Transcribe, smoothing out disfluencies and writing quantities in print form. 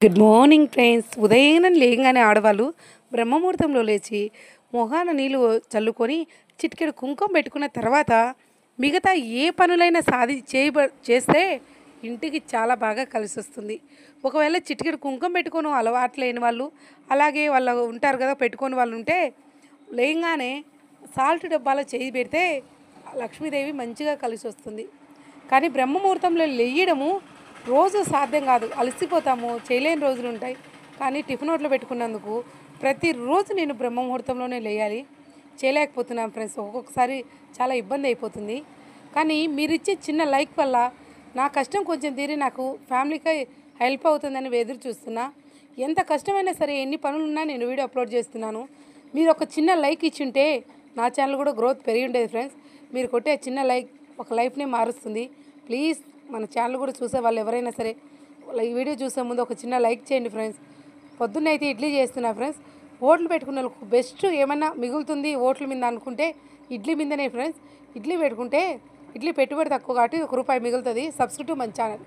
Good morning friends. ఉదయం లేయంగానే ఆడవాళ్ళు బ్రహ్మముహూర్తంలో లేచి మొహాన నీళ్ళు చల్లుకొని చిటికెడు కుంకుమ పెట్టుకున్న తర్వాత మిగతా ఏ పనులైనా చేస్తే ఇంటికి చాలా బాగా కలిసి వస్తుంది. ఒకవేళ చిటికెడు కుంకుమ పెట్టుకొని అలవాటు లేని వాళ్ళు, అలాగే వాళ్ళు ఉంటారు కదా, పెట్టుకొని వాళ్ళు ఉంటే లేయంగానే సాల్ట్ డబ్బాలో చేయి పెడితే లక్ష్మీదేవి మంచిగా కలిసి వస్తుంది. కానీ బ్రహ్మముహూర్తంలో లేయడము రోజు సాధ్యం కాదు, అలసిపోతాము, చేయలేని రోజులు ఉంటాయి. కానీ టిఫిన్ నోట్లో పెట్టుకున్నందుకు ప్రతిరోజు నేను బ్రహ్మముహూర్తంలోనే లేయాలి, చేయలేకపోతున్నాను ఫ్రెండ్స్. ఒక్కొక్కసారి చాలా ఇబ్బంది అయిపోతుంది. కానీ మీరిచ్చే చిన్న లైక్ వల్ల నా కష్టం కొంచెం తీరి నాకు ఫ్యామిలీకి హెల్ప్ అవుతుందని ఎదురు చూస్తున్నా. ఎంత కష్టమైనా సరే, ఎన్ని పనులున్నా నేను వీడియో అప్లోడ్ చేస్తున్నాను. మీరు ఒక చిన్న లైక్ ఇచ్చుంటే నా ఛానల్ కూడా గ్రోత్ పెరిగి ఉండేది ఫ్రెండ్స్. మీరు కొట్టే చిన్న లైక్ ఒక లైఫ్ని మారుస్తుంది. ప్లీజ్ మన ఛానల్ కూడా చూసే వాళ్ళు ఎవరైనా సరే ఈ వీడియో చూసే ముందు ఒక చిన్న లైక్ చేయండి ఫ్రెండ్స్. పొద్దున్న అయితే ఇడ్లీ చేస్తున్నా ఫ్రెండ్స్. ఓట్లు పెట్టుకున్న వాళ్ళకు బెస్ట్ ఏమన్నా మిగులుతుంది ఓట్ల మీద అనుకుంటే ఇడ్లీ మీదనే ఫ్రెండ్స్. ఇడ్లీ పెట్టుకుంటే ఇడ్లీ పెట్టుబడి తక్కువ కాబట్టి ₹1 మిగులుతుంది. సబ్స్క్రైబ్ టు మన ఛానల్.